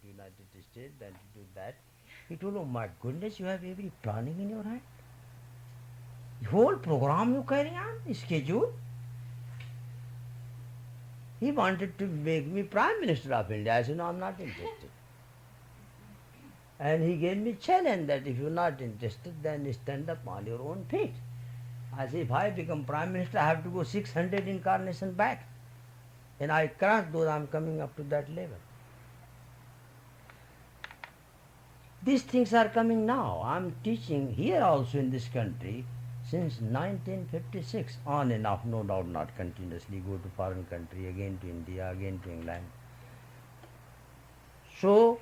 to United States, then to do that. He told, oh my goodness, you have every planning in your hand. The whole program you carry on, schedule. He wanted to make me Prime Minister of India. I said, no, I'm not interested. And he gave me challenge that if you're not interested, then stand up on your own feet. I said, if I become Prime Minister, I have to go 600 incarnations back. And I cross those, I'm coming up to that level. These things are coming now. I'm teaching here also in this country since 1956, on and off, no doubt not continuously, go to foreign country, again to India, again to England. So,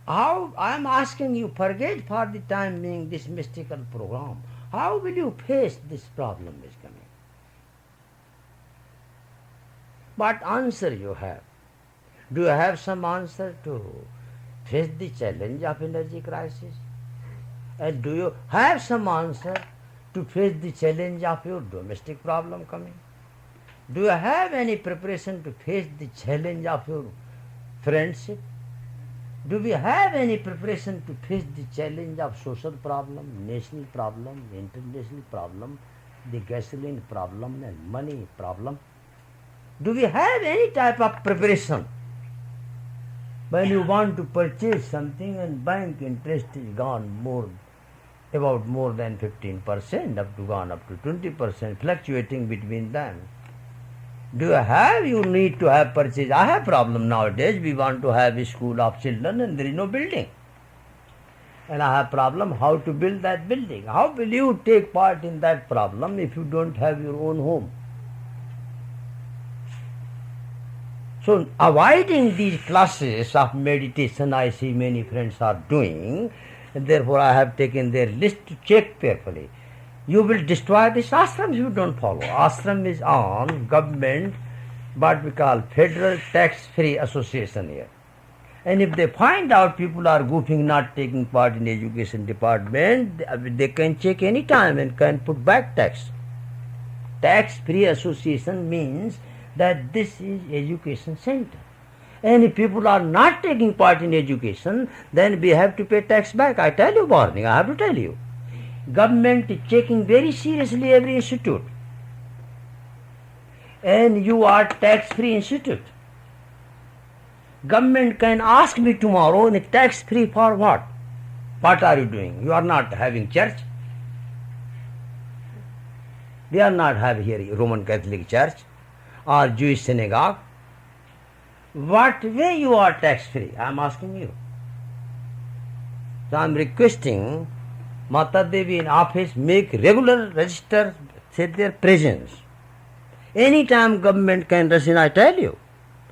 how I am asking you, forget for the time being this mystical program. How will you face this problem is coming? What answer you have? Do you have some answer to face the challenge of energy crisis? And do you have some answer to face the challenge of your domestic problem coming? Do you have any preparation to face the challenge of your friendship? Do we have any preparation to face the challenge of social problem, national problem, international problem, the gasoline problem and money problem? Do we have any type of preparation? When you want to purchase something and bank interest is gone about more than 15%, gone up to 20%, fluctuating between them. You need to have purchase. I have problem nowadays. We want to have a school of children and there is no building. And I have problem how to build that building. How will you take part in that problem if you don't have your own home? So avoiding these classes of meditation I see many friends are doing, and therefore I have taken their list to check carefully. You will destroy this ashram if you don't follow. Ashram is on government, what we call Federal Tax-Free Association here. And if they find out people are goofing, not taking part in education department, they can check any time and can put back tax. Tax-Free Association means that this is education center. And if people are not taking part in education, then we have to pay tax back. I tell you, warning, I have to tell you. Government is checking very seriously every institute. And you are tax-free institute. Government can ask me tomorrow, tax-free for what? What are you doing? You are not having church. They are not having here Roman Catholic Church or Jewish synagogue. What way you are tax-free? I am asking you. So I am requesting Mata Devi in office make regular register, say their presence. Any time government can rush in, I tell you,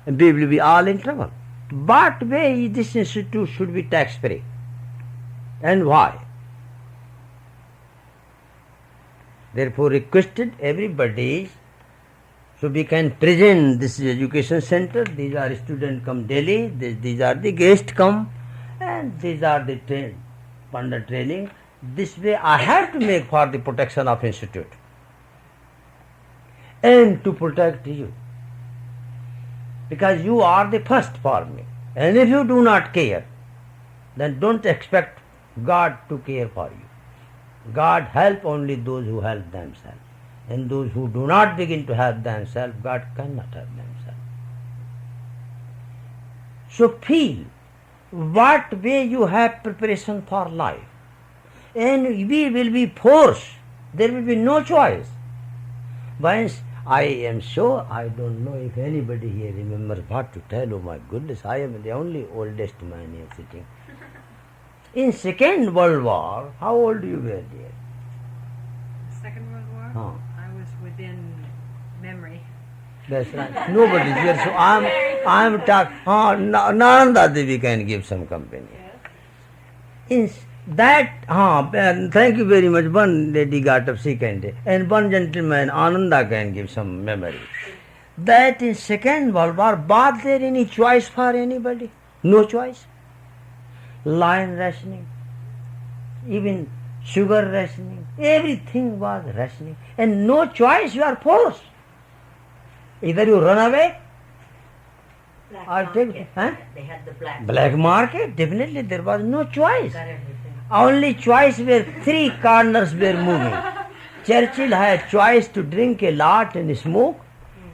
and we will be all in trouble. What way this institute should be tax-free? And why? Therefore requested everybody, so we can present this education center. These are students come daily, these are the guests come, and these are the under training. This way I have to make for the protection of institute and to protect you, because you are the first for me. And if you do not care, then don't expect God to care for you. God help only those who help themselves. And those who do not begin to help themselves, God cannot help themselves. So feel what way you have preparation for life. And we will be forced. There will be no choice. Once I am sure, I don't know if anybody here remembers what to tell. Oh my goodness, I am the only oldest man here sitting. In Second World War, how old you were there? Second World War? Huh. I was within memory. That's right. Nobody is here. So I'm talking. Nanda Devi can give some company. In that, thank you very much. One lady got up, she can, and one gentleman, Ananda, can give some memory. That in Second World War, was there any choice for anybody? No choice. Lion rationing, even sugar rationing, everything was rationing, and no choice, you are forced. Either you run away I'll take. Huh? They had the black. Black market, definitely there was no choice. Got everything. Only choice where three corners were moving. Churchill had choice to drink a lot and smoke,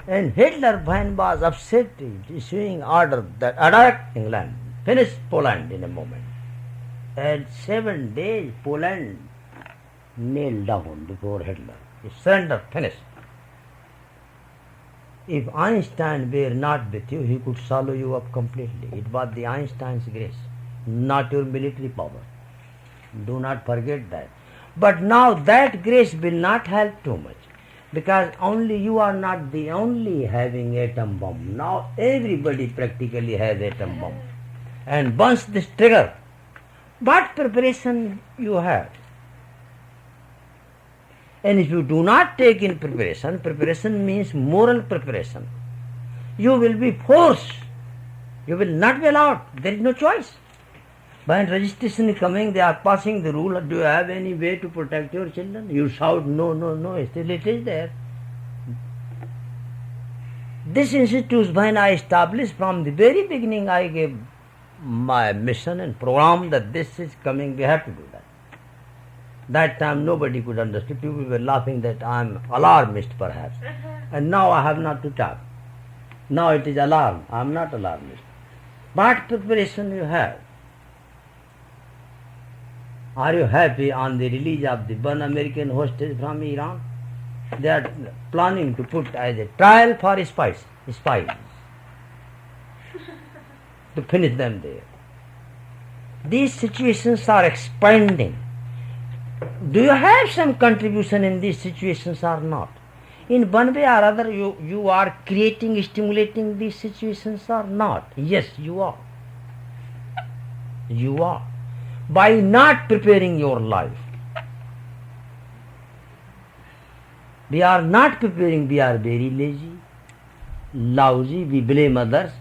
and Hitler was upset, issuing order that attack England, finish Poland in a moment. And 7 days Poland nailed down before Hitler. He surrendered, finished. If Einstein were not with you, he could swallow you up completely. It was the Einstein's grace, not your military power. Do not forget that. But now that grace will not help too much, because only you are not the only having atom bomb. Now everybody practically has atom bomb. And once this trigger, what preparation you have? And if you do not take in preparation, preparation means moral preparation. You will be forced. You will not be allowed. There is no choice. When registration is coming, they are passing the rule. Do you have any way to protect your children? You shout, no, no, no. Still it is there. This institute, when I established from the very beginning, I gave my mission and program that this is coming, we have to do that. That time nobody could understand. People were laughing that I am alarmist perhaps. And now I have not to talk. Now it is alarm. I am not alarmist. What preparation you have? Are you happy on the release of the one American hostage from Iran? They are planning to put as a trial for spies to finish them there. These situations are expanding. Do you have some contribution in these situations or not? In one way or other, you are creating, stimulating these situations or not? Yes, you are. You are. By not preparing your life. We are not preparing, we are very lazy, lousy, we blame others.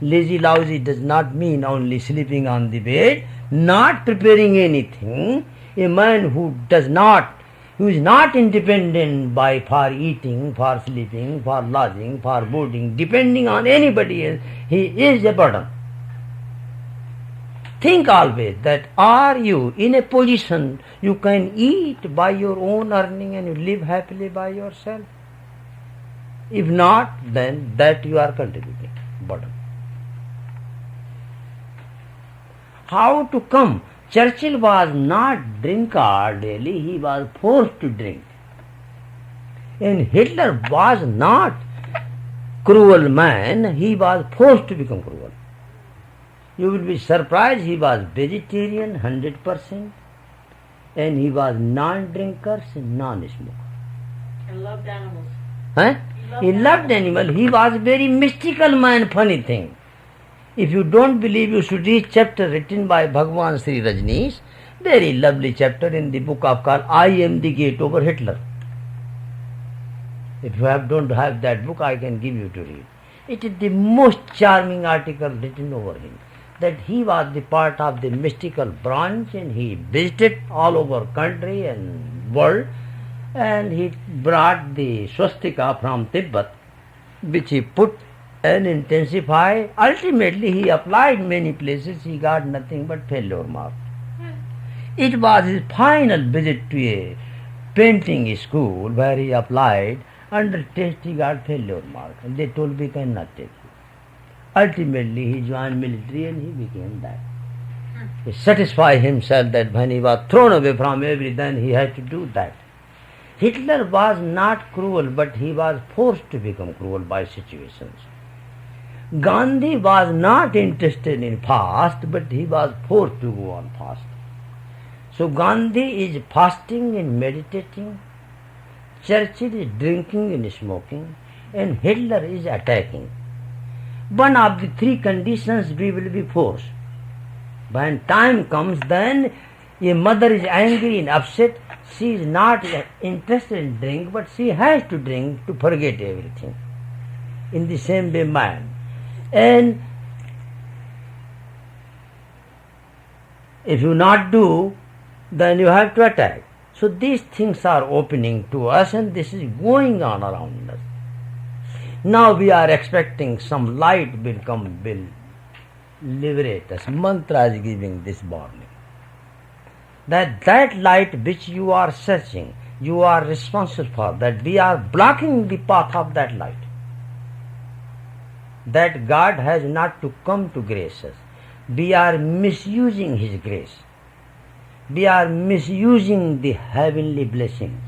Lazy, lousy does not mean only sleeping on the bed, not preparing anything. A man who is not independent for eating, for sleeping, for lodging, for boarding, depending on anybody else, he is a burden. Think always that are you in a position you can eat by your own earning and you live happily by yourself? If not, then that you are contributing burden. How to come? Churchill was not drinker daily, he was forced to drink. And Hitler was not cruel man, he was forced to become cruel. You will be surprised, he was vegetarian 100% and he was non-drinker, non-smoker. And loved animals. Huh? He loved animals. He was a very mystical man, funny thing. If you don't believe, you should read chapter written by Bhagwan Sri Rajneesh, very lovely chapter in the book of called I Am the Gate over Hitler. If you don't have that book, I can give you to read. It is the most charming article written over him. That he was the part of the mystical branch and he visited all over country and world and he brought the swastika from Tibet which he put and intensified. Ultimately he applied many places, he got nothing but failure mark. It was his final visit to a painting school where he applied. Under test he got failure mark and they told we cannot take you. Ultimately he joined military and he became that. He satisfied himself that when he was thrown away from everything he had to do that. Hitler was not cruel but he was forced to become cruel by situations. Gandhi was not interested in fast but he was forced to go on fast. So Gandhi is fasting and meditating, Churchill is drinking and smoking, and Hitler is attacking. One of the three conditions we will be forced. When time comes, then a mother is angry and upset. She is not interested in drink, but she has to drink to forget everything. In the same way, man. And if you not do, then you have to attack. So these things are opening to us and this is going on around us. Now we are expecting some light will come, will liberate us. Mantra is giving this warning. That light which you are searching, you are responsible for, that we are blocking the path of that light. That God has not to come to grace us. We are misusing His grace. We are misusing the heavenly blessings.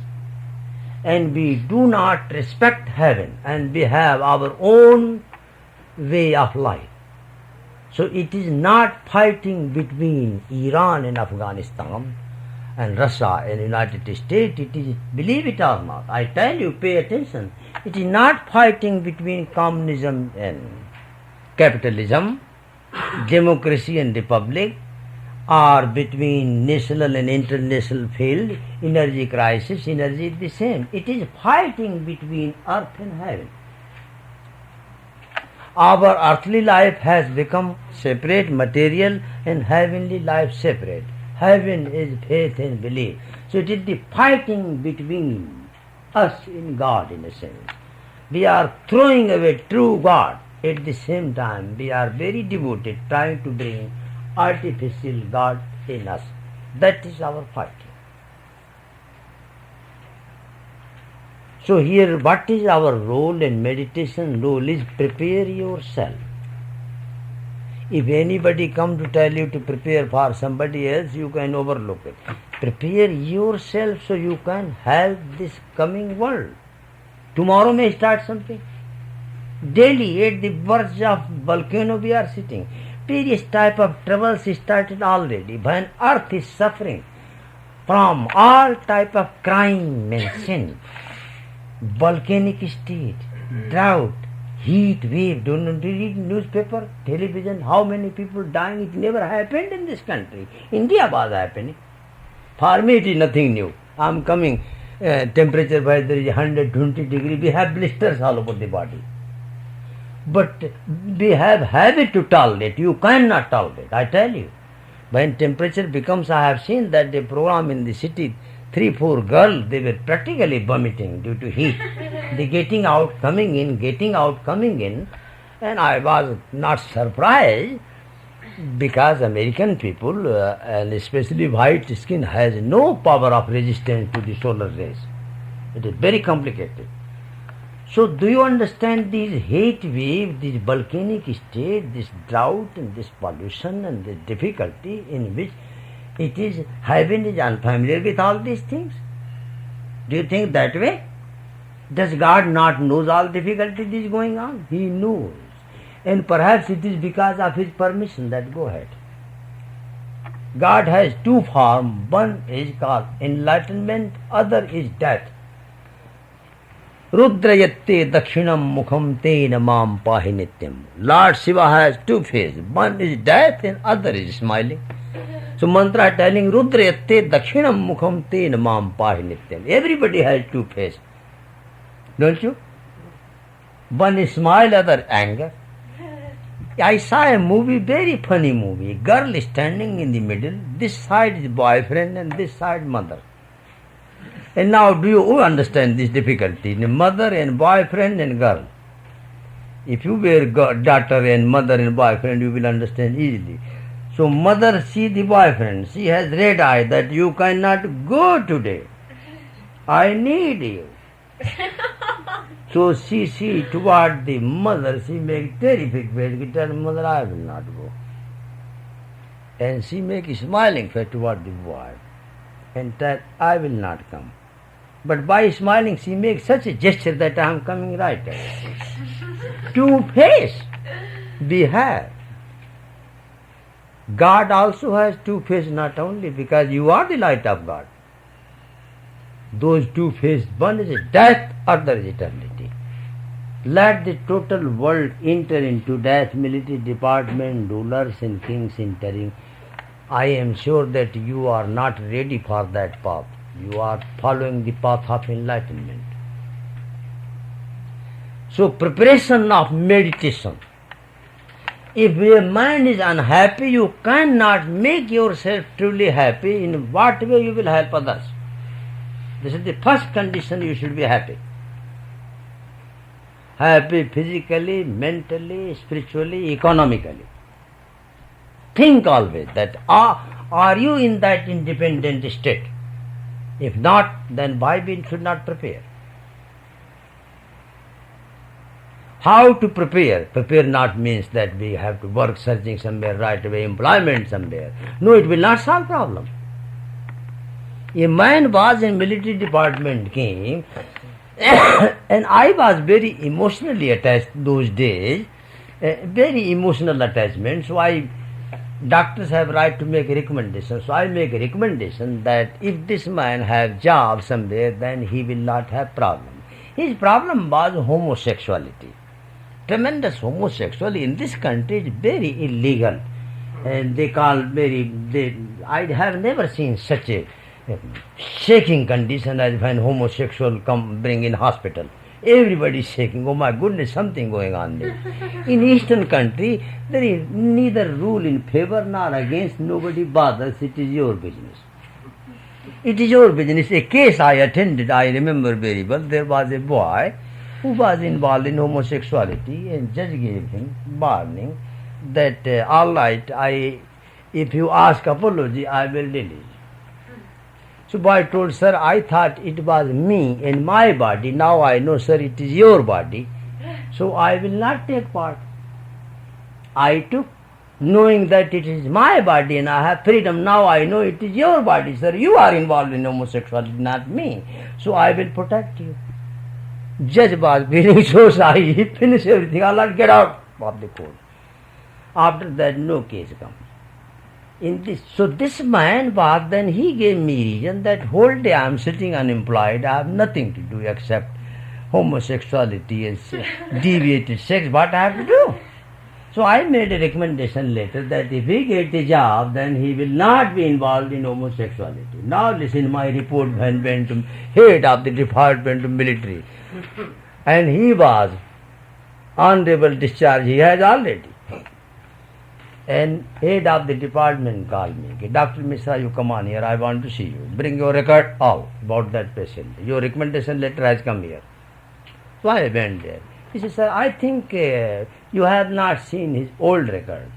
And we do not respect heaven, and we have our own way of life. So it is not fighting between Iran and Afghanistan and Russia and United States. It is, believe it or not, I tell you, pay attention. It is not fighting between communism and capitalism, democracy and republic, or between national and international field, energy crisis, energy is the same. It is fighting between earth and heaven. Our earthly life has become separate, material, and heavenly life separate. Heaven is faith and belief. So it is the fighting between us and God in a sense. We are throwing away true God. At the same time, we are very devoted, trying to bring artificial God in us. That is our fighting. So here, what is our role in meditation? Role is prepare yourself. If anybody come to tell you to prepare for somebody else, you can overlook it. Prepare yourself so you can help this coming world. Tomorrow may start something. Daily at the verge of volcano we are sitting. Various type of troubles started already. When earth is suffering from all type of crime and sin, volcanic state, drought, heat wave. Don't you read newspaper, television, how many people dying? It never happened in this country. India was happening. For me it is nothing new. I am coming, temperature wise there is 120 degrees. We have blisters all over the body. But we have habit to tolerate. You cannot tolerate, I tell you. When temperature becomes, I have seen that the program in the city, 3-4 girls, they were practically vomiting due to heat. They getting out, coming in, getting out, coming in. And I was not surprised because American people, and especially white skin, has no power of resistance to the solar rays. It is very complicated. So do you understand these heat waves, this volcanic state, this drought and this pollution and this difficulty in which it is, heaven is unfamiliar with all these things? Do you think that way? Does God not knows all difficulty that is going on? He knows. And perhaps it is because of His permission that go ahead. God has two forms. One is called enlightenment, other is death. Rudrayatte dakshinam mukham te namam pahi nityam. Lord Shiva has two faces. One is death and other is smiling. So mantra telling Rudrayatte dakshinam mukham te namam pahi nityam. Everybody has two faces. Don't you? One is smile, other anger. I saw a movie, very funny movie. Girl is standing in the middle. This side is boyfriend and this side mother. And now do you understand this difficulty? Mother and boyfriend and girl. If you were daughter and mother and boyfriend, you will understand easily. So mother see the boyfriend. She has red eye that you cannot go today. I need you. So she see toward the mother, she make terrific face. She tell mother, I will not go. And she make a smiling face toward the boy. And tell, I will not come. But by smiling, she makes such a gesture that I am coming right away. Two face we have. God also has two faces, not only because you are the light of God. Those two faces, one is death, other is eternity. Let the total world enter into death, military department, rulers and kings entering. I am sure that you are not ready for that path. You are following the path of enlightenment. So preparation of meditation. If your mind is unhappy, you cannot make yourself truly happy. In what way you will help others? This is the first condition, you should be happy. happy physically, mentally, spiritually, economically. Think always that are you in that independent state? If not, then why we should not prepare? How to prepare? Prepare not means that we have to work searching somewhere right away, employment somewhere. No, it will not solve problem. A man was in military department came and I was very emotionally attached those days, very emotional attachment. So doctors have right to make a recommendation. So I make a recommendation that if this man have job somewhere, then he will not have problem. His problem was homosexuality. Tremendous homosexuality in this country is very illegal. And they call I have never seen such a shaking condition as when homosexual bring in hospital. Everybody is shaking. Oh my goodness, something going on there. In Eastern country, there is neither rule in favor nor against. Nobody bothers. It is your business. It is your business. A case I attended, I remember very well. There was a boy who was involved in homosexuality, and judge gave him warning that all right, if you ask apology, I will release. So boy told, sir, I thought it was me and my body. Now I know, sir, it is your body. So I will not take part. I took, knowing that it is my body and I have freedom. Now I know it is your body, sir. You are involved in homosexuality, not me. So I will protect you. Judge was feeling so sorry. He finished everything. Allah, get out of the court. After that, no case comes. So this man was, then he gave me reason that whole day I am sitting unemployed, I have nothing to do except homosexuality and deviated sex, what I have to do? So I made a recommendation letter that if he gets a job, then he will not be involved in homosexuality. Now listen, my report went to head of the department of military. And he was honorable discharge, he has already. And head of the department called me. Dr. Mishra, you come on here, I want to see you. Bring your record all about that patient. Your recommendation letter has come here. So I went there. He said, sir, I think you have not seen his old record.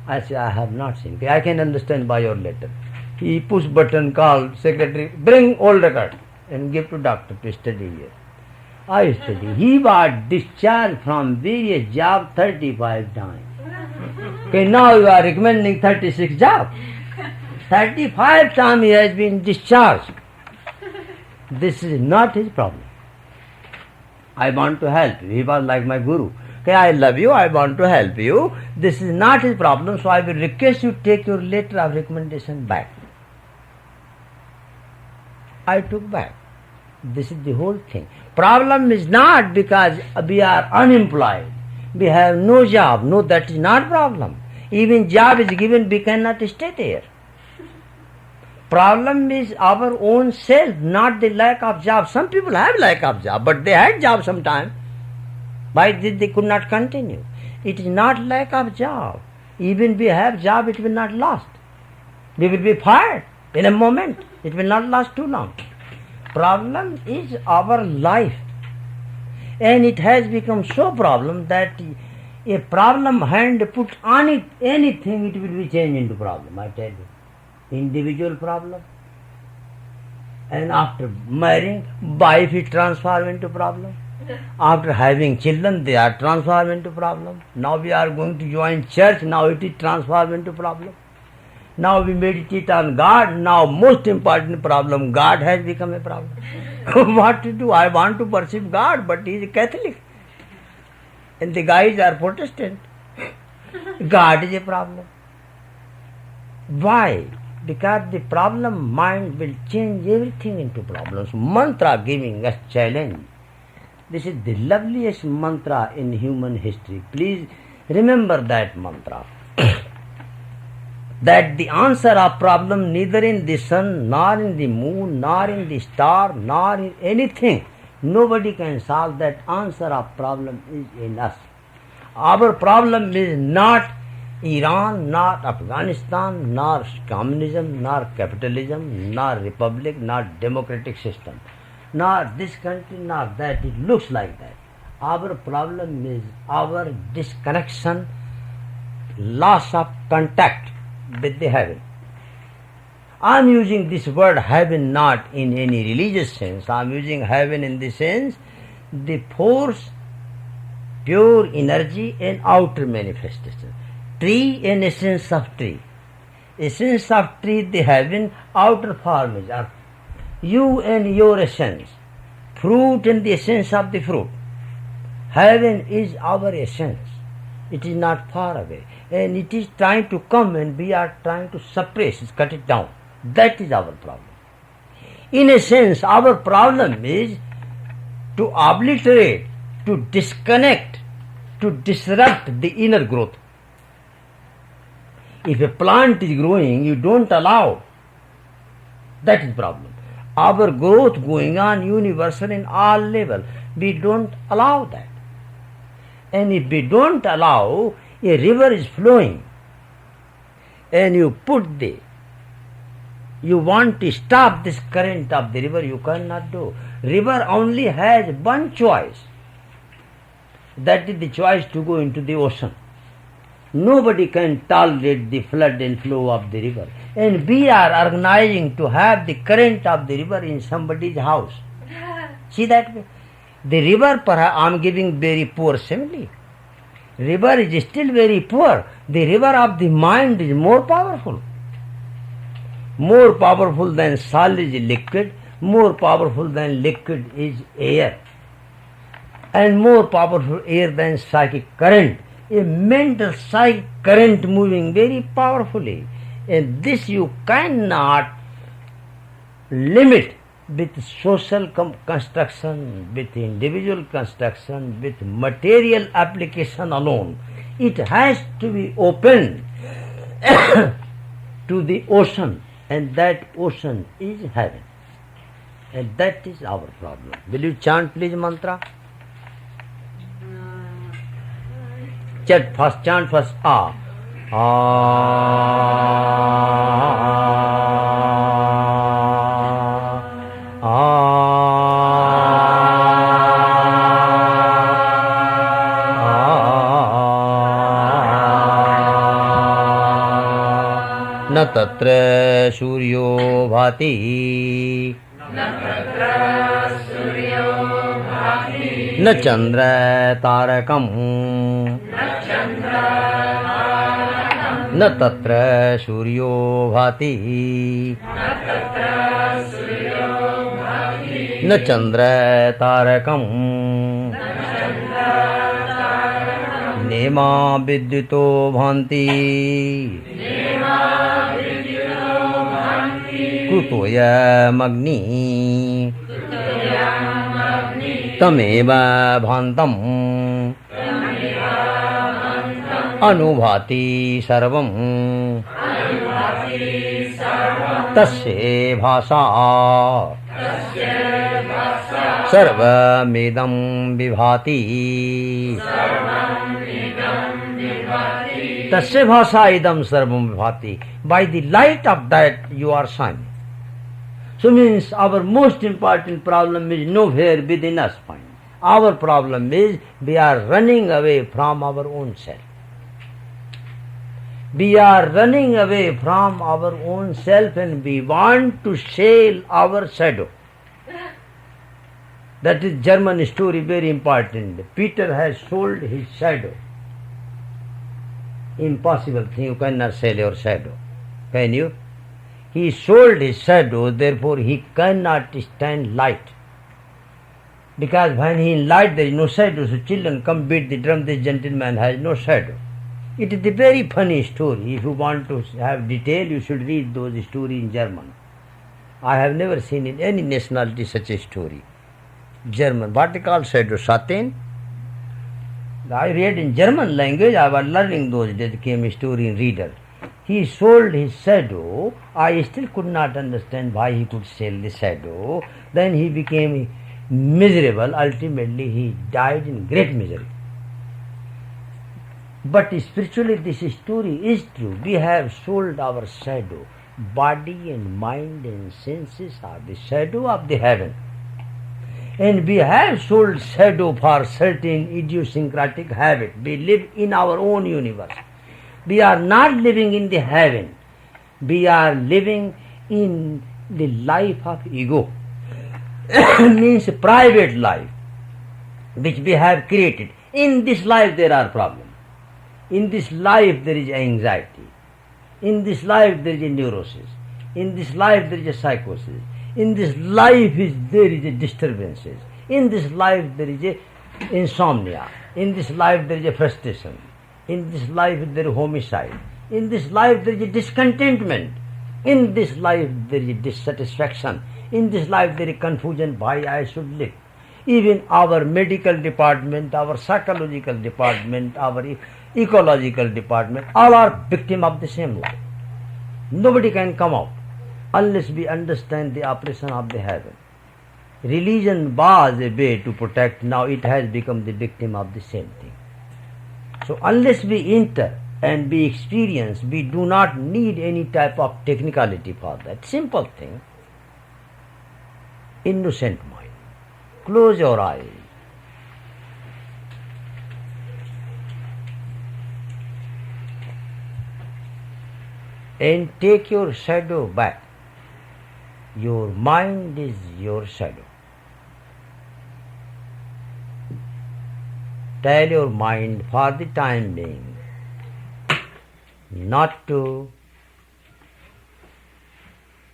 I said, I have not seen. I can understand by your letter. He push button, call secretary, bring old record and give to doctor to study here. I study. He was discharged from various jobs 35 times. Okay, now you are recommending 36 jobs. 35 times he has been discharged. This is not his problem. I want to help you. He was like my guru. Okay, I love you, I want to help you. This is not his problem, so I will request you take your letter of recommendation back. I took back. This is the whole thing. Problem is not because we are unemployed. We have no job. No, that is not problem. Even job is given, we cannot stay there. Problem is our own self, not the lack of job. Some people have lack of job, but they had job sometime. Why did they could not continue? It is not lack of job. Even we have job, it will not last. We will be fired in a moment. It will not last too long. Problem is our life. And it has become so problem that a problem hand put on it, anything, it will be changed into problem, I tell you. Individual problem. And after marrying, wife is transformed into problem. After having children, they are transformed into problem. Now we are going to join church, now it is transformed into problem. Now we meditate on God, now most important problem, God has become a problem. What to do? I want to worship God, but he is a Catholic. And the guys are Protestant. God is a problem. Why? Because the problem mind will change everything into problems. Mantra giving us challenge. This is the loveliest mantra in human history. Please remember that mantra. That the answer of problem neither in the sun, nor in the moon, nor in the star, nor in anything. Nobody can solve that answer of problem is in us. Our problem is not Iran, nor Afghanistan, nor communism, nor capitalism, nor republic, nor democratic system, nor this country, nor that. It looks like that. Our problem is our disconnection, loss of contact with the heaven. I am using this word heaven not in any religious sense. I am using heaven in the sense the force, pure energy and outer manifestation. Tree and essence of tree. Essence of tree, the heaven, outer form is earth. You and your essence. Fruit and the essence of the fruit. Heaven is our essence. It is not far away. And it is trying to come and we are trying to suppress it, cut it down. That is our problem. In a sense, our problem is to obliterate, to disconnect, to disrupt the inner growth. If a plant is growing, you don't allow. That is the problem. Our growth going on universal in all level. We don't allow that. And if we don't allow, a river is flowing and you want to stop this current of the river, you cannot do. River only has one choice. That is the choice to go into the ocean. Nobody can tolerate the flood and flow of the river. And we are organizing to have the current of the river in somebody's house. See that? The river, perhaps, I am giving very poor simile. River is still very poor. The river of the mind is more powerful. More powerful than solid is liquid. More powerful than liquid is air. And more powerful air than psychic current. A mental psychic current moving very powerfully. And this you cannot limit with social construction, with individual construction, with material application alone. It has to be open to the ocean, and that ocean is heaven. And that is our problem. Will you chant please mantra? Chant first A. न तत्र सूर्यो भाति न चंद्र तारकम् न तत्र सूर्यो भाति न चंद्र तारकम् नेमा विद्युतो भान्ति कुतोऽयमग्नि तमेव भान्तम् अनुभाति सर्वम् तस्य भाषा सर्वमिदं विभाति तस्य भाषा idam sarvam vibhati. By the light of that you are shining. So means our most important problem is nowhere within us find. Our problem is we are running away from our own self. We are running away from our own self and we want to sail our shadow. That is German story, very important. Peter has sold his shadow. Impossible thing, you cannot sell your shadow. Can you? He sold his shadow, therefore he cannot stand light. Because when he in light there is no shadow, so children come beat the drum, this gentleman has no shadow. It is a very funny story. If you want to have detail, you should read those stories in German. I have never seen in any nationality such a story. German, what they call shadow, Satan. I read in German language, I was learning those days, came a story in reader. He sold his shadow. I still could not understand why he could sell the shadow. Then he became miserable. Ultimately he died in great misery. But spiritually this story is true. We have sold our shadow. Body and mind and senses are the shadow of the heaven. And we have sold shadow for certain idiosyncratic habit. We live in our own universe. We are not living in the heaven. We are living in the life of ego. Means private life, which we have created. In this life there are problems. In this life there is anxiety. In this life there is a neurosis. In this life there is a psychosis. In this life there is a disturbances. In this life there is a insomnia. In this life there is a frustration. In this life there is homicide. In this life there is a discontentment. In this life there is a dissatisfaction. In this life there is confusion why I should live. Even our medical department, our psychological department, our ecological department, all are victim of the same life. Nobody can come out unless we understand the operation of the heaven. Religion was a way to protect, now it has become the victim of the same thing. So unless we enter and we experience, we do not need any type of technicality for that. Simple thing. Innocent mind. Close your eyes. And take your shadow back. Your mind is your shadow. Tell your mind for the time being not to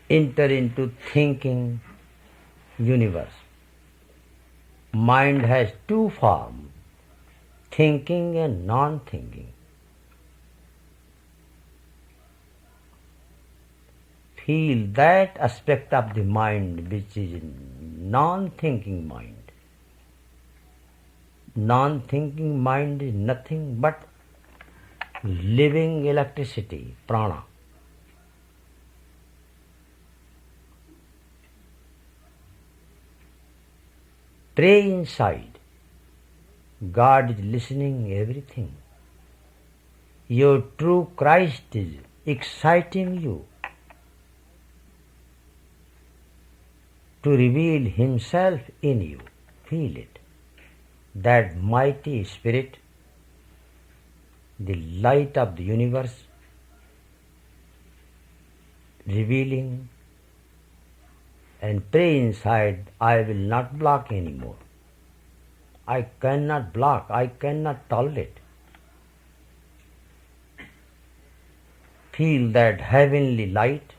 enter into thinking universe. Mind has two forms, thinking and non-thinking. Feel that aspect of the mind which is non-thinking mind. Non-thinking mind is nothing but living electricity, prana. Pray inside. God is listening everything. Your true Christ is exciting you to reveal Himself in you. Feel it. That mighty Spirit, the light of the universe, revealing, and pray inside, I will not block anymore. I cannot block, I cannot tolerate. Feel that heavenly light,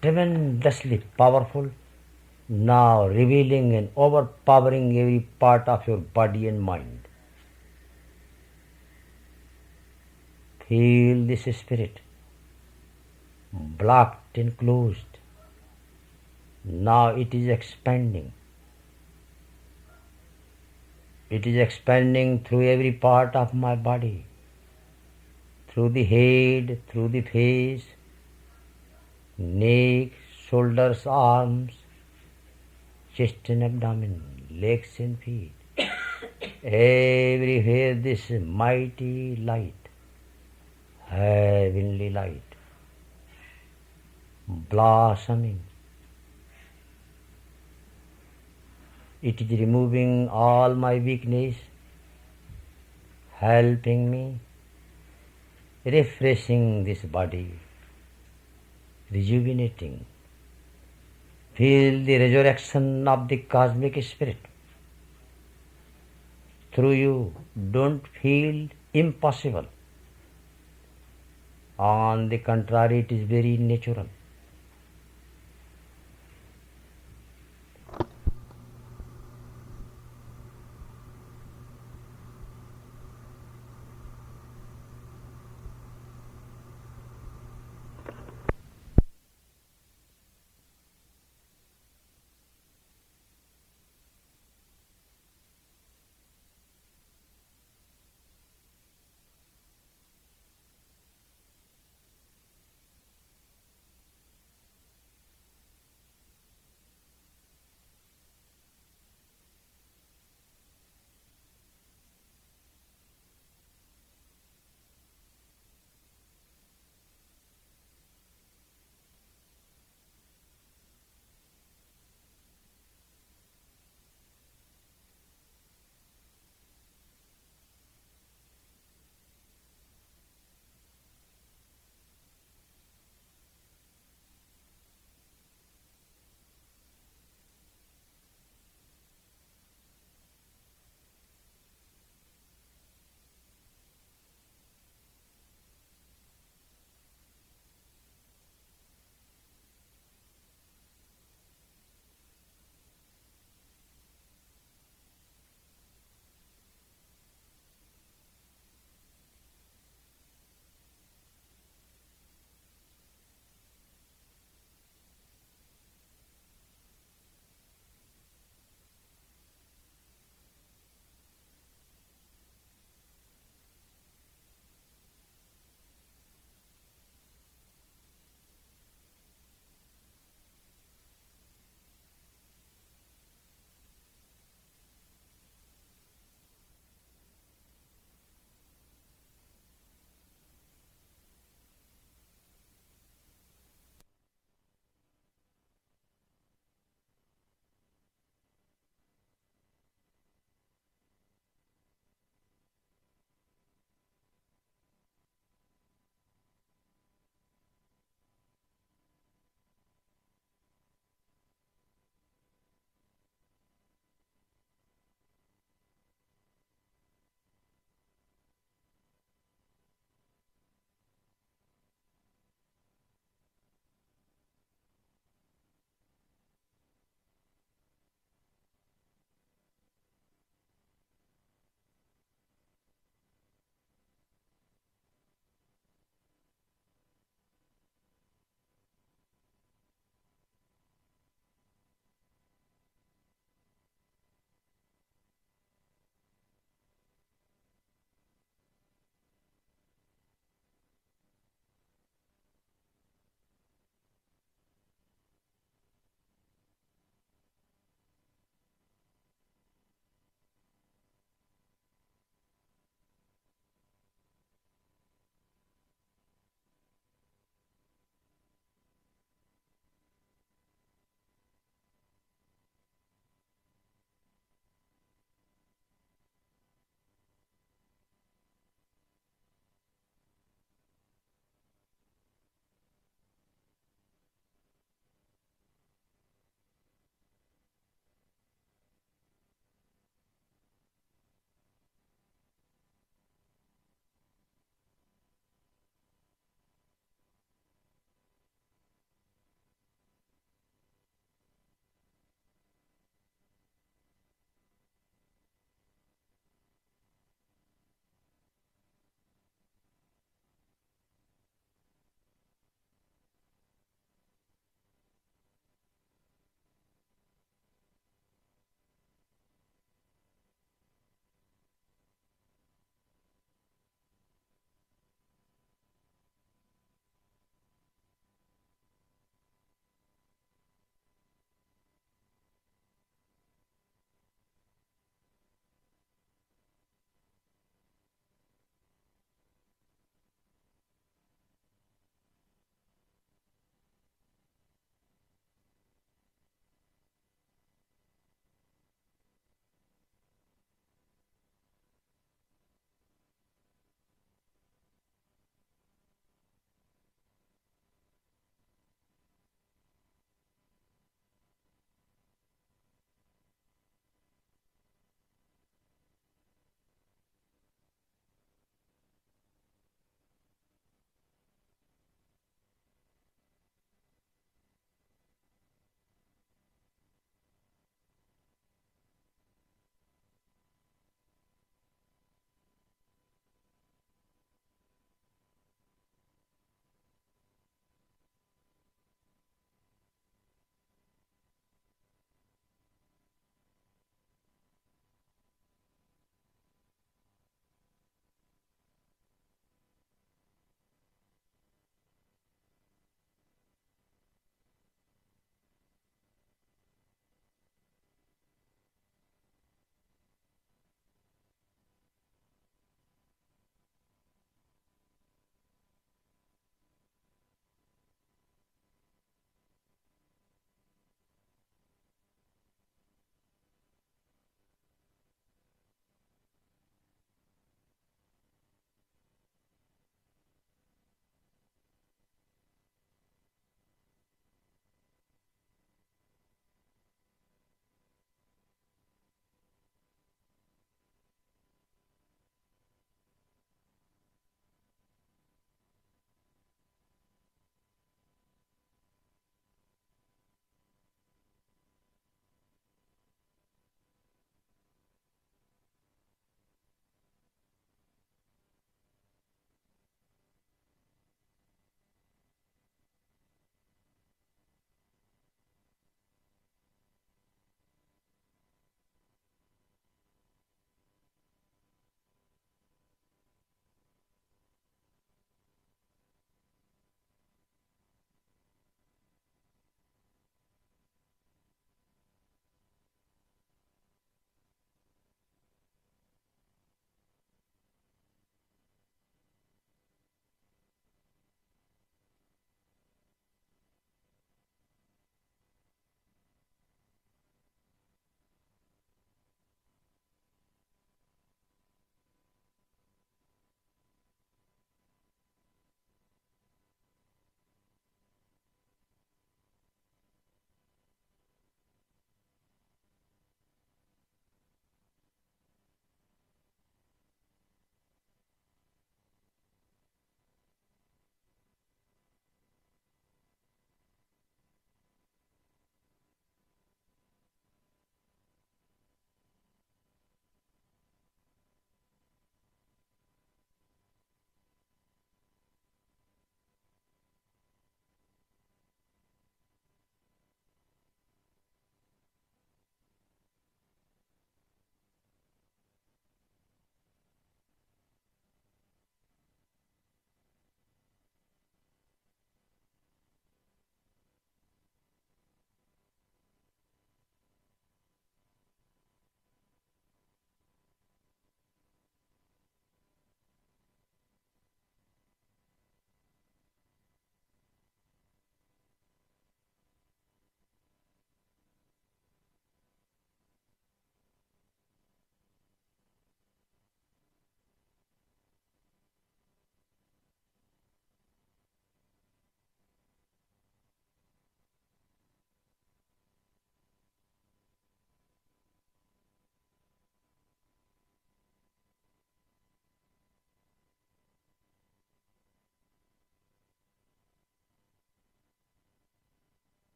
tremendously powerful, now revealing and overpowering every part of your body and mind. Feel this Spirit, blocked and closed. Now it is expanding. It is expanding through every part of my body, through the head, through the face, neck, shoulders, arms, chest and abdomen, legs and feet. Everywhere this mighty light, heavenly light, blossoming. It is removing all my weakness, helping me, refreshing this body, rejuvenating. Feel the resurrection of the cosmic spirit through you. Don't feel impossible. On the contrary, it is very natural.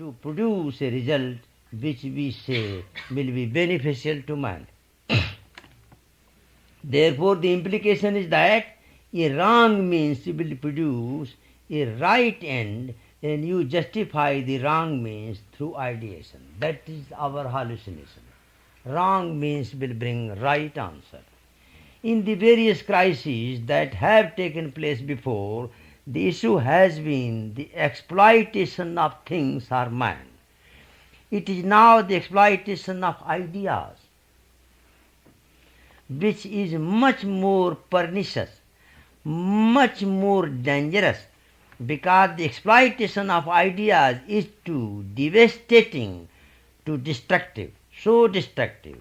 to produce a result which we say will be beneficial to man. Therefore, the implication is that a wrong means will produce a right end, and you justify the wrong means through ideation. That is our hallucination. Wrong means will bring right answer. In the various crises that have taken place before, the issue has been the exploitation of things or man. It is now the exploitation of ideas, which is much more pernicious, much more dangerous, because the exploitation of ideas is too devastating, too destructive, so destructive.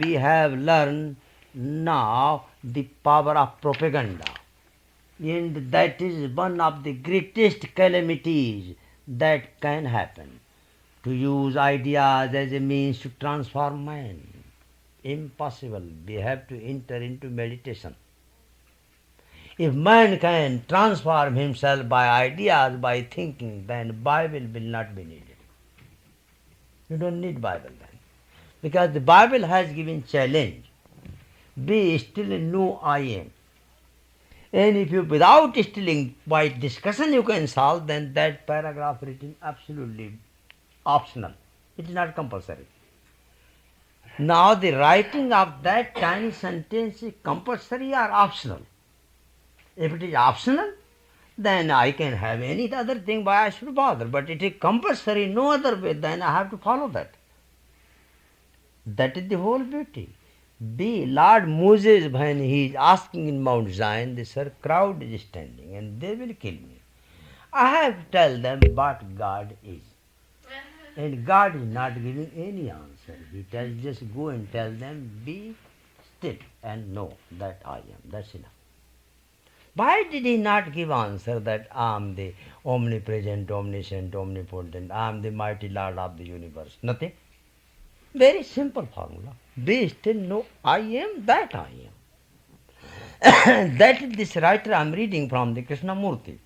We have learned now the power of propaganda, and that is one of the greatest calamities that can happen, to use ideas as a means to transform man. Impossible. We have to enter into meditation. If man can transform himself by ideas, by thinking, then Bible will not be needed. You don't need Bible then. Because the Bible has given challenge. Be still and know I am. And if you, without stilling, by discussion you can solve, then that paragraph written absolutely optional. It is not compulsory. Now the writing of that tiny sentence is compulsory or optional. If it is optional, then I can have any other thing why I should bother. But it is compulsory, no other way, then I have to follow that. That is the whole beauty. Lord Moses, when he is asking in Mount Zion, this crowd is standing and they will kill me. I have to tell them what God is. And God is not giving any answer. He tells, just go and tell them, be still and know that I am. That's enough. Why did he not give answer that I am the omnipresent, omniscient, omnipotent, I am the mighty Lord of the universe? Nothing. Very simple formula. Be still, know I am that I am. That is this writer I am reading from the Krishnamurti.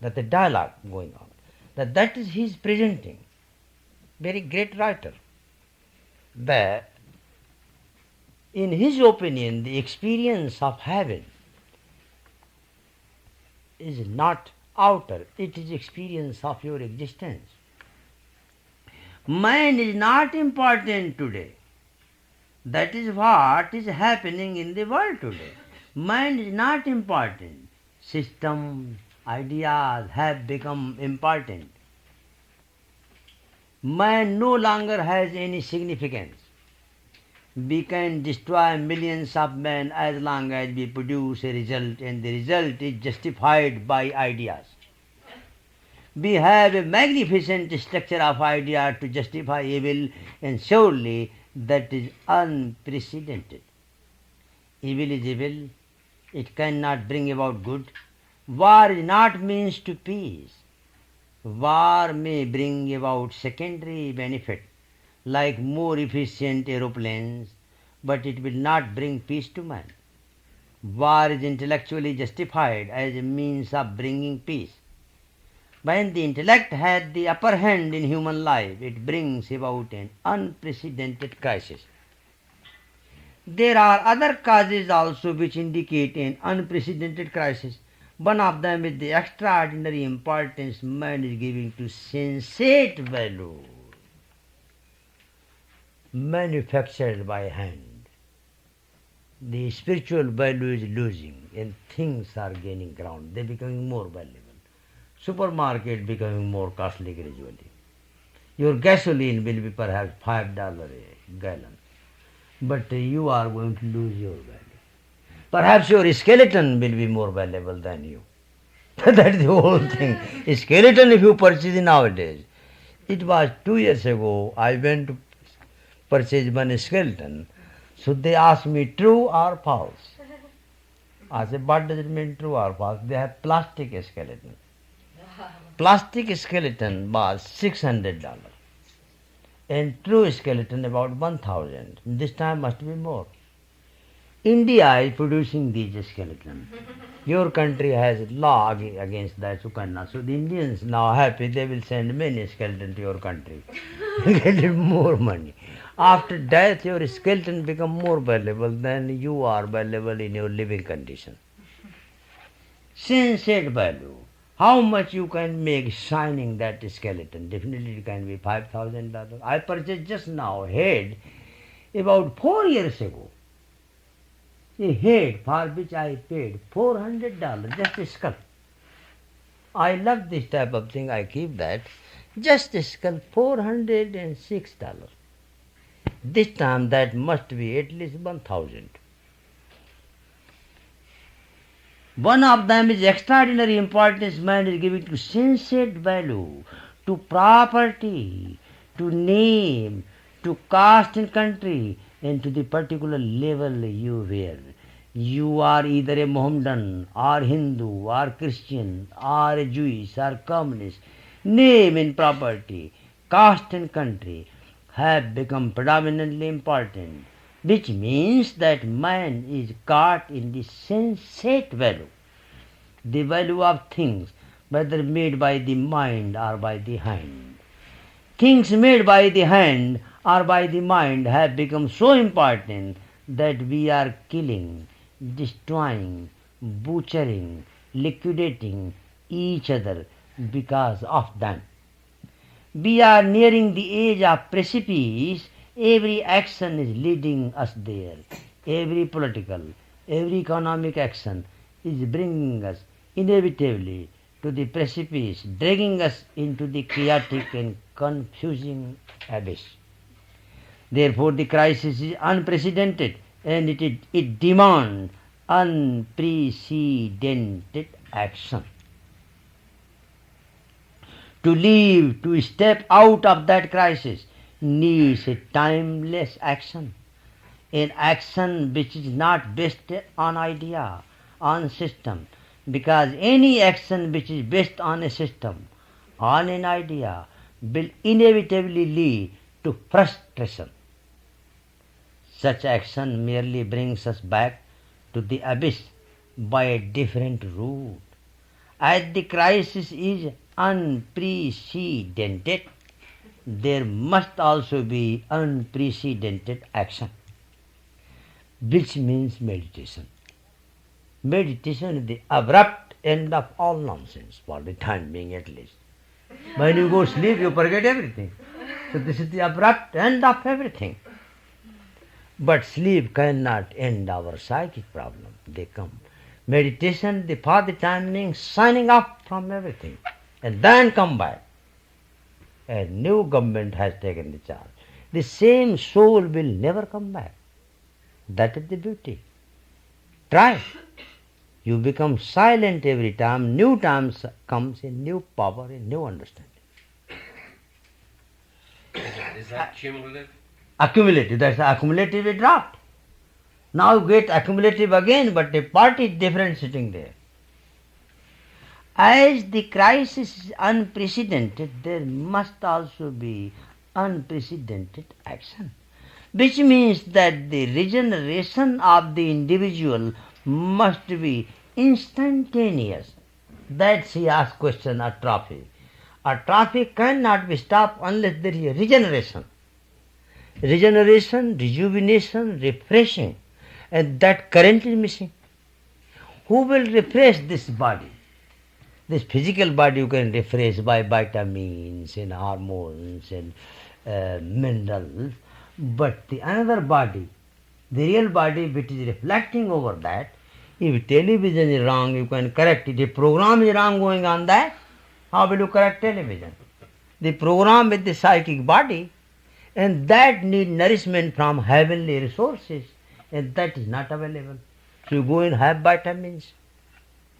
That the dialogue going on. That is his presenting. Very great writer. That in his opinion the experience of heaven is not outer, it is experience of your existence. Man is not important today. That is what is happening in the world today. Man is not important. Systems, ideas have become important. Man no longer has any significance. We can destroy millions of men as long as we produce a result, and the result is justified by ideas. We have a magnificent structure of ideas to justify evil, and surely that is unprecedented. Evil is evil. It cannot bring about good. War is not means to peace. War may bring about secondary benefit, like more efficient aeroplanes, but it will not bring peace to man. War is intellectually justified as a means of bringing peace. When the intellect has the upper hand in human life, it brings about an unprecedented crisis. There are other causes also which indicate an unprecedented crisis. One of them is the extraordinary importance man is giving to sensate value, manufactured by hand. The spiritual value is losing and things are gaining ground. They are becoming more valuable. Supermarket becoming more costly gradually. Your gasoline will be perhaps $5 a gallon, but you are going to lose your value. Perhaps your skeleton will be more valuable than you. That is the whole thing. A skeleton if you purchase nowadays. It was 2 years ago I went to purchase one skeleton. So they asked me true or false. I said, what does it mean true or false? They have plastic skeleton. Plastic skeleton was $600 and true skeleton about 1,000. This time must be more. India is producing these skeletons. Your country has law against that Sukanna. So the Indians now happy, they will send many skeletons to your country. Get more money. After death, your skeleton become more valuable than you are valuable in your living condition. Sensate value. How much you can make shining that skeleton? Definitely it can be $5,000. I purchased just now head about 4 years ago. A head for which I paid $400, just a skull. I love this type of thing, I keep that. Just a skull, $406. This time that must be at least 1,000. One of them is extraordinary importance man is giving to sensate value, to property, to name, to caste and country, and to the particular level you wear. You are either a Mohammedan, or Hindu, or Christian, or a Jewish, or communist. Name and property, caste and country have become predominantly important, which means that man is caught in the sensate value, the value of things, whether made by the mind or by the hand. Things made by the hand or by the mind have become so important that we are killing, destroying, butchering, liquidating each other because of them. We are nearing the age of precipice. Every action is leading us there. Every political, every economic action is bringing us inevitably to the precipice, dragging us into the chaotic and confusing abyss. Therefore, the crisis is unprecedented and it demands unprecedented action. To live, to step out of that crisis needs a timeless action, an action which is not based on idea, on system, because any action which is based on a system, on an idea, will inevitably lead to frustration. Such action merely brings us back to the abyss by a different route. As the crisis is unprecedented, there must also be unprecedented action, which means meditation. Meditation is the abrupt end of all nonsense, for the time being at least. When you go sleep, you forget everything. So this is the abrupt end of everything. But sleep cannot end our psychic problem. They come. Meditation, for the time being, signing off from everything. And then come back. A new government has taken the charge. The same soul will never come back. That is the beauty. Try. You become silent every time. New times comes a new power, a new understanding. Is that cumulative? Accumulative. That's accumulative a draft. Now you get accumulative again, but the part is different sitting there. As the crisis is unprecedented, there must also be unprecedented action, which means that the regeneration of the individual must be instantaneous. That's he asked question of traffic. A traffic cannot be stopped unless there is a regeneration. Regeneration, rejuvenation, refreshing, and that current is missing. Who will refresh this body? This physical body you can refresh by vitamins and hormones and minerals, but the another body, the real body which is reflecting over that, if television is wrong, you can correct it. If program is wrong going on that, how will you correct television? The program with the psychic body, and that need nourishment from heavenly resources, and that is not available. So you go and have vitamins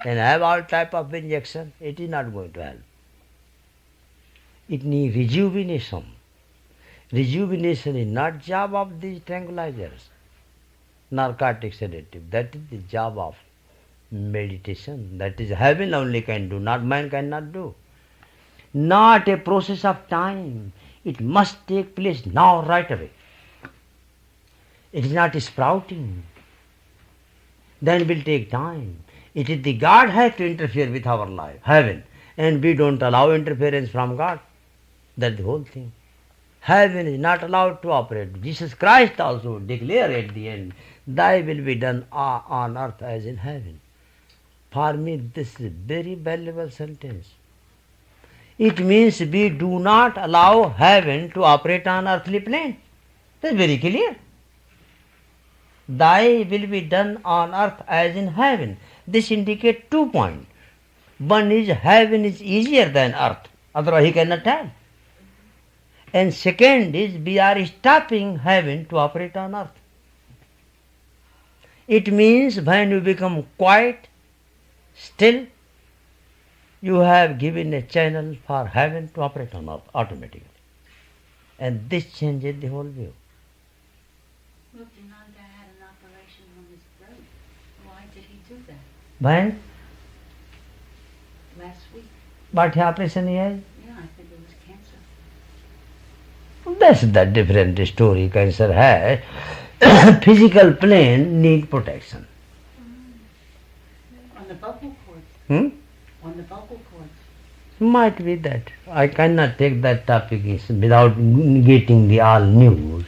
and have all type of injection, it is not going to help. It needs rejuvenation. Rejuvenation is not job of these tranquilizers, narcotic sedative. That is the job of meditation. That is heaven only can do, not man cannot do. Not a process of time. It must take place now, right away. It is not sprouting. then will take time. It is the God has to interfere with our life, heaven, and we don't allow interference from God. That's the whole thing. Heaven is not allowed to operate. Jesus Christ also declared at the end, Thy will be done on earth as in heaven. For me, this is a very valuable sentence. It means we do not allow heaven to operate on earthly plane. That's very clear. Thy will be done on earth as in heaven. This indicates 2 points. One is heaven is easier than earth, otherwise he cannot tell. And second is we are stopping heaven to operate on earth. It means when you become quiet, still, you have given a channel for heaven to operate on earth automatically. And this changes the whole view. Look, Ananda had an operation on his throat. Why did he do that? When? Last week? What operation he has? Yeah, I think it was cancer. That's the different story cancer has. Physical plane need protection. On the vocal cords. On the vocal cords. Might be that. I cannot take that topic without getting the all news.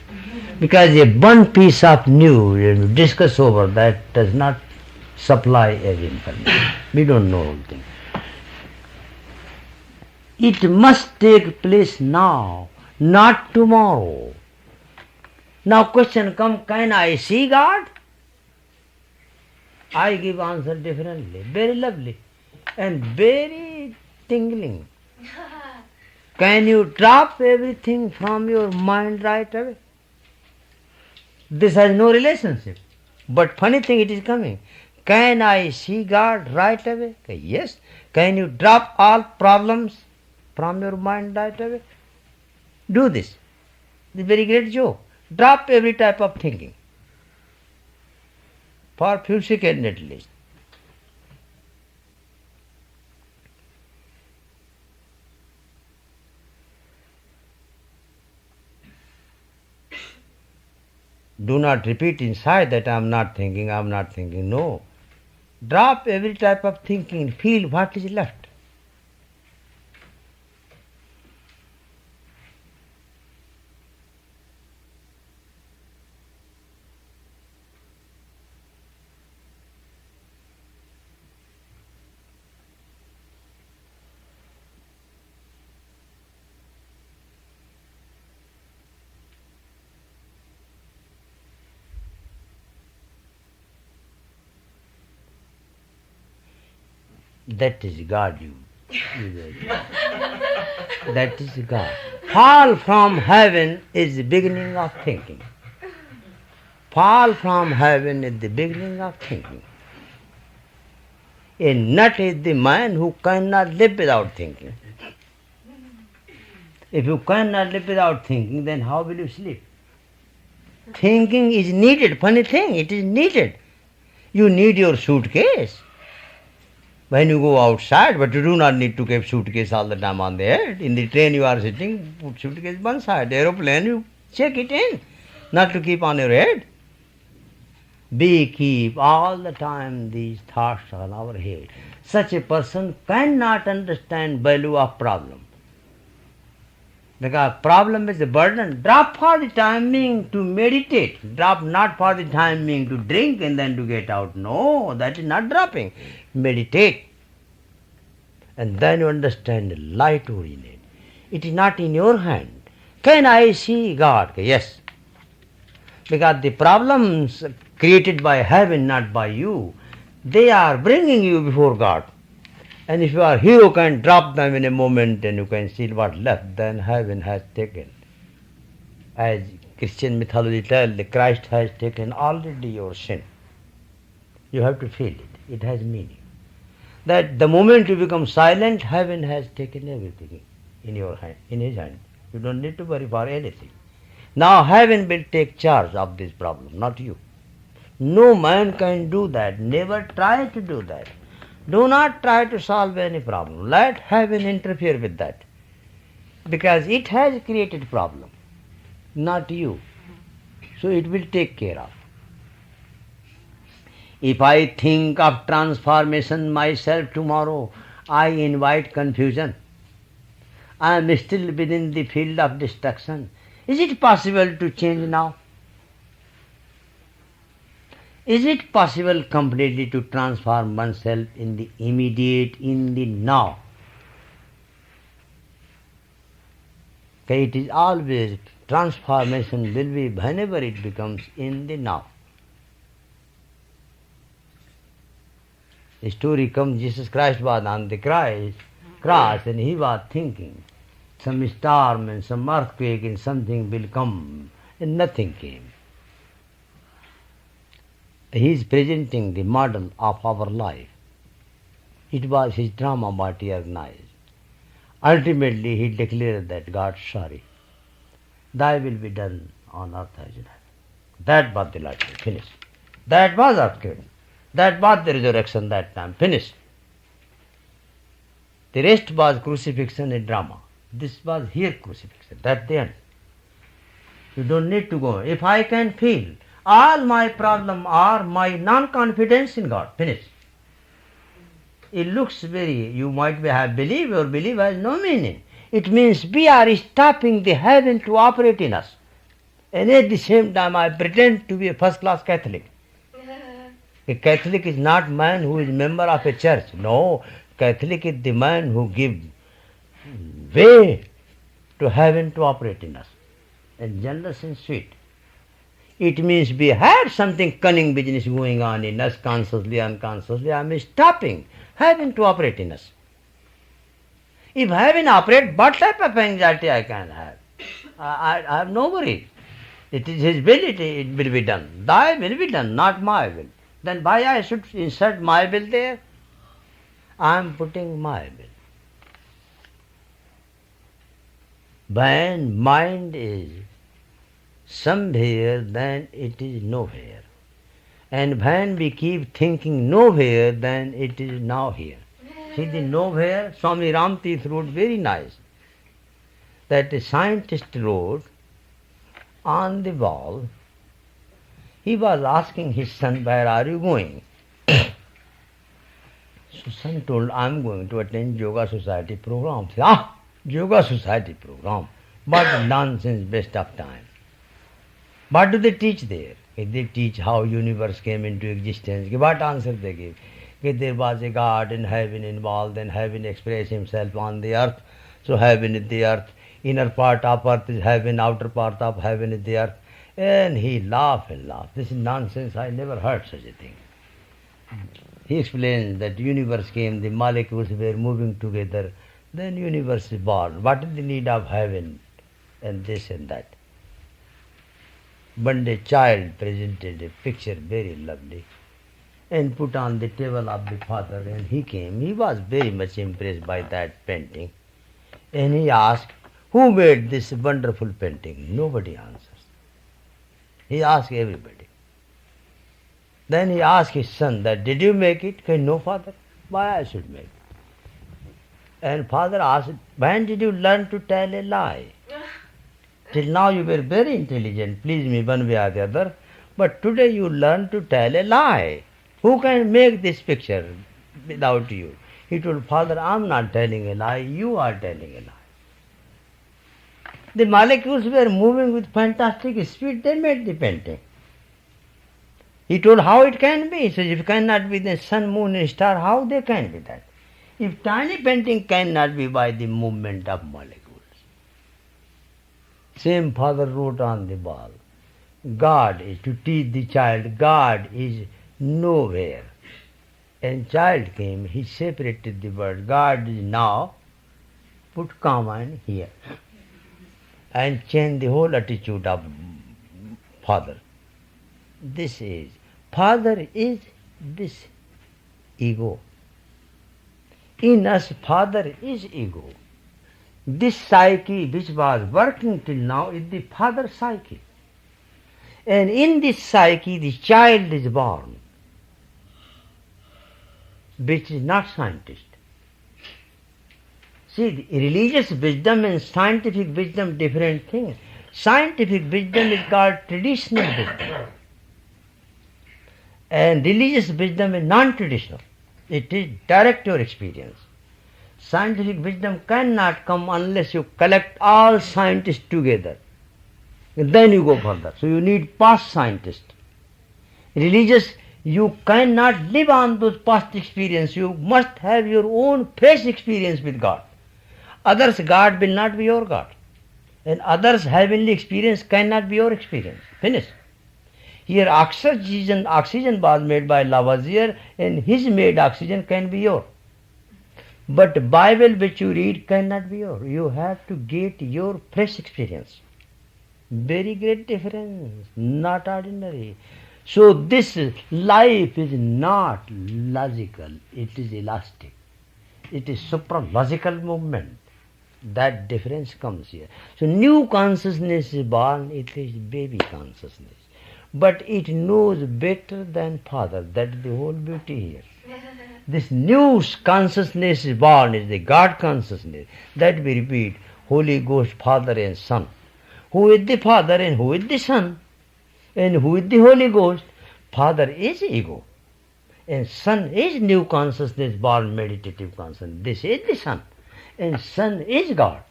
Because a one piece of news and discuss over that does not supply every information. We don't know all things. It must take place now, not tomorrow. Now question comes, can I see God? I give answer differently, very lovely and very tingling. Can you drop everything from your mind right away? This has no relationship. But funny thing, it is coming. Can I see God right away? Yes. Can you drop all problems from your mind right away? Do this. This is a very great joke. Drop every type of thinking. For few seconds at least. Do not repeat inside that I am not thinking, I am not thinking. No. Drop every type of thinking. Feel what is left. That is God, you. That is God. Fall from heaven is the beginning of thinking. Fall from heaven is the beginning of thinking. A nut is the man who cannot live without thinking. If you cannot live without thinking, then how will you sleep? Thinking is needed. Funny thing, it is needed. You need your suitcase when you go outside, but you do not need to keep suitcase all the time on the head. In the train you are sitting, put suitcase one side. Aeroplane, you check it in, not to keep on your head. We keep all the time these thoughts on our head. Such a person cannot understand value of problem. Because problem is a burden. Drop for the time being to meditate. Drop not for the time being to drink and then to get out. No, that is not dropping. Meditate. And then you understand the light originate. It is not in your hand. Can I see God? Yes. Because the problems created by heaven, not by you, they are bringing you before God. And if you are hero, can drop them in a moment and you can see what left, then heaven has taken. As Christian mythology tells, Christ has taken already your sin. You have to feel it. It has meaning. That the moment you become silent, heaven has taken everything in your hand, in his hand. You don't need to worry for anything. Now heaven will take charge of this problem, not you. No man can do that. Never try to do that. Do not try to solve any problem. Let heaven interfere with that. Because it has created problem, not you. So it will take care of. If I think of transformation myself tomorrow, I invite confusion. I am still within the field of destruction. Is it possible to change now? Is it possible completely to transform oneself in the immediate, in the now? Okay, it is always transformation will be whenever it becomes in the now. The story comes, Jesus Christ was on the cross and he was thinking some storm and some earthquake and something will come, and nothing came. He is presenting the model of our life. It was his drama what he organized. Ultimately he declared that God, sorry, thy will be done on earth as in heaven. That was the Lord, finished. That was earthquake. That was the resurrection that time, finished. The rest was crucifixion and drama. This was here crucifixion, that's the end. You don't need to go. If I can feel all my problem are my non-confidence in God, finished. It looks very, you might have believe or believe has no meaning. It means we are stopping the heaven to operate in us. And at the same time I pretend to be a first-class Catholic. A Catholic is not man who is member of a church. No, Catholic is the man who gives way to heaven to operate in us. And generous and sweet. It means we have something cunning business going on in us, consciously, unconsciously. I am stopping heaven to operate in us. If heaven operates, what type of anxiety I can have? I have no worry. It is his will, it will be done. Thy will be done, not my will. Then why I should insert my will there? I am putting my will. When mind is somewhere, then it is nowhere. And when we keep thinking nowhere, then it is now here. See the nowhere, Swami Ramtirth wrote very nice. That a scientist wrote on the wall, he was asking his son, where are you going? So son told, I am going to attend Yoga Society program. Yoga Society program. What nonsense, waste of time. What do they teach there? They teach how universe came into existence. What answer they give? There was a God and heaven involved, and heaven expressed himself on the earth. So heaven is the earth. Inner part of earth is heaven, outer part of heaven is the earth. And he laughed and laughed. This is nonsense. I never heard such a thing. He explains that universe came, the molecules were moving together, then universe is born. What is the need of heaven and this and that? One day child presented a picture very lovely and put on the table of the father, and he came. He was very much impressed by that painting. And he asked, who made this wonderful painting? Nobody answers. He asked everybody. Then he asked his son that, did you make it? He said, no, father. Why I should make it? And father asked, when did you learn to tell a lie? Till now you were very intelligent, please me one way or the other, but today you learn to tell a lie. Who can make this picture without you? He told, father, I am not telling a lie, you are telling a lie. The molecules were moving with fantastic speed, they made the painting. He told, how it can be? He says, if it cannot be the sun, moon and star, how they can be that? If tiny painting cannot be by the movement of molecules. Same father wrote on the wall, God is to teach the child, God is nowhere. And child came, he separated the word, God is now, put comma in here. And changed the whole attitude of father. This is, father is this ego. In us, father is ego. This psyche which was working till now is the father psyche. And in this psyche the child is born, which is not scientist. See, the religious wisdom and scientific wisdom, different things. Scientific wisdom is called traditional wisdom. And religious wisdom is non-traditional. It is direct your experience. Scientific wisdom cannot come unless you collect all scientists together. And then you go further. So you need past scientists. Religious, you cannot live on those past experience. You must have your own fresh experience with God. Others' God will not be your God. And others' heavenly experience cannot be your experience. Finish. Here oxygen was made by Lavoisier, and his made oxygen can be yours. But Bible which you read cannot be yours. You have to get your fresh experience. Very great difference, not ordinary. So this life is not logical, it is elastic. It is supralogical movement. That difference comes here. So new consciousness is born, it is baby consciousness. But it knows better than father. That is the whole beauty here. This new consciousness is born, is the God consciousness. That we repeat, Holy Ghost, Father and Son. Who is the Father and who is the Son? And who is the Holy Ghost? Father is ego. And Son is new consciousness, born meditative consciousness. This is the Son. And Son is God.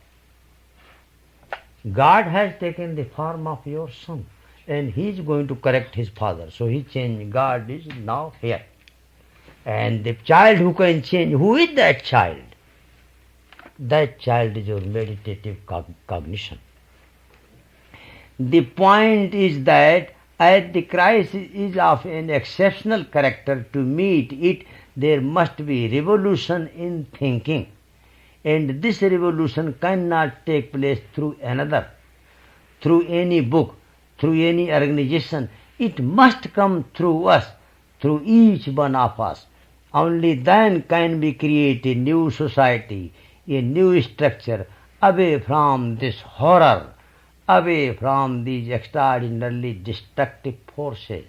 God has taken the form of your Son. And he is going to correct his father. So he changed. God is now here. And the child who can change, who is that child? That child is your meditative cognition. The point is that as the Christ is of an exceptional character, to meet it there must be revolution in thinking. And this revolution cannot take place through another, through any book, through any organization. It must come through us, through each one of us. Only then can we create a new society, a new structure, away from this horror, away from these extraordinarily destructive forces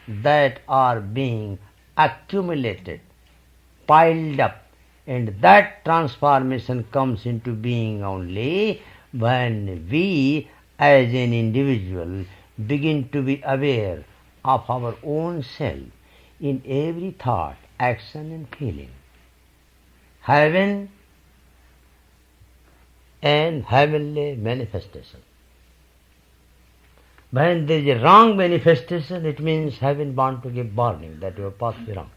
that are being accumulated, piled up. And that transformation comes into being only when we as an individual begin to be aware of our own self in every thought, action and feeling. Heaven and heavenly manifestation. When there is a wrong manifestation, it means heaven want to give warning that your path is wrong.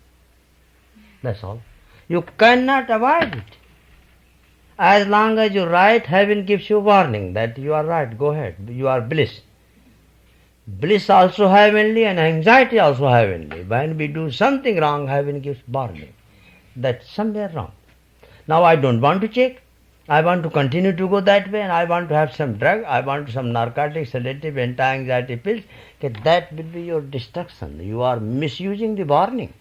That's all. You cannot avoid it. As long as you right, heaven gives you warning that you are right, go ahead, you are bliss. Bliss also heavenly and anxiety also heavenly. When we do something wrong, heaven gives warning that somewhere wrong. Now I don't want to check. I want to continue to go that way, and I want to have some drug, I want some narcotic, sedative, anti-anxiety pills. Okay, that will be your destruction. You are misusing the warning.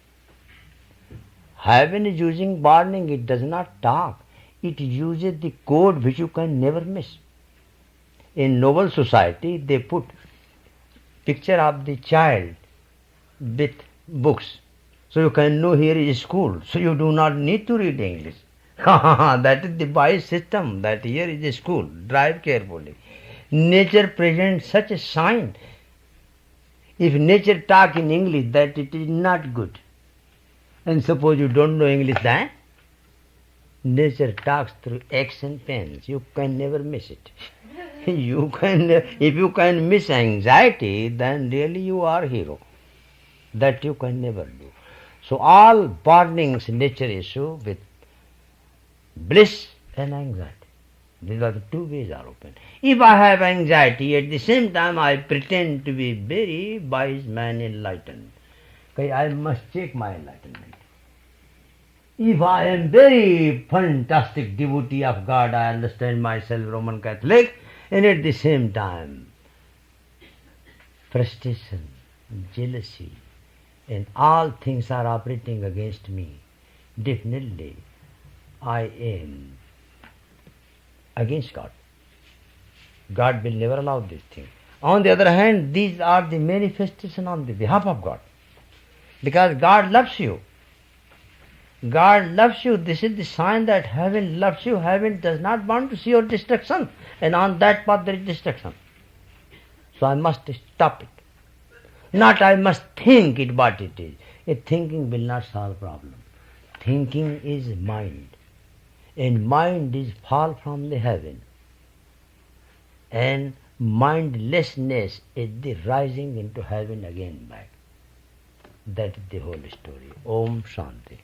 Heaven is using warning, it does not talk. It uses the code which you can never miss. In noble society, they put picture of the child with books. So you can know here is school. So you do not need to read English. That is the wise system, that here is a school. Drive carefully. Nature presents such a sign. If nature talk in English, that it is not good. And suppose you don't know English, then nature talks through X and pens. You can never miss it. If you can miss anxiety, then really you are a hero. That you can never do. So all warnings nature issue with bliss and anxiety. These are the two ways are open. If I have anxiety, at the same time I pretend to be very wise man, enlightened. Okay, I must check my enlightenment. If I am very fantastic devotee of God, I understand myself Roman Catholic, and at the same time frustration, jealousy, and all things are operating against me, definitely I am against God. God will never allow this thing. On the other hand, these are the manifestation on the behalf of God. Because God loves you. God loves you. This is the sign that heaven loves you. Heaven does not want to see your destruction. And on that path there is destruction. So I must stop it. Not I must think it what it is. A thinking will not solve problem. Thinking is mind. And mind is fall from the heaven. And mindlessness is the rising into heaven again back. That is the whole story. Om Shanti.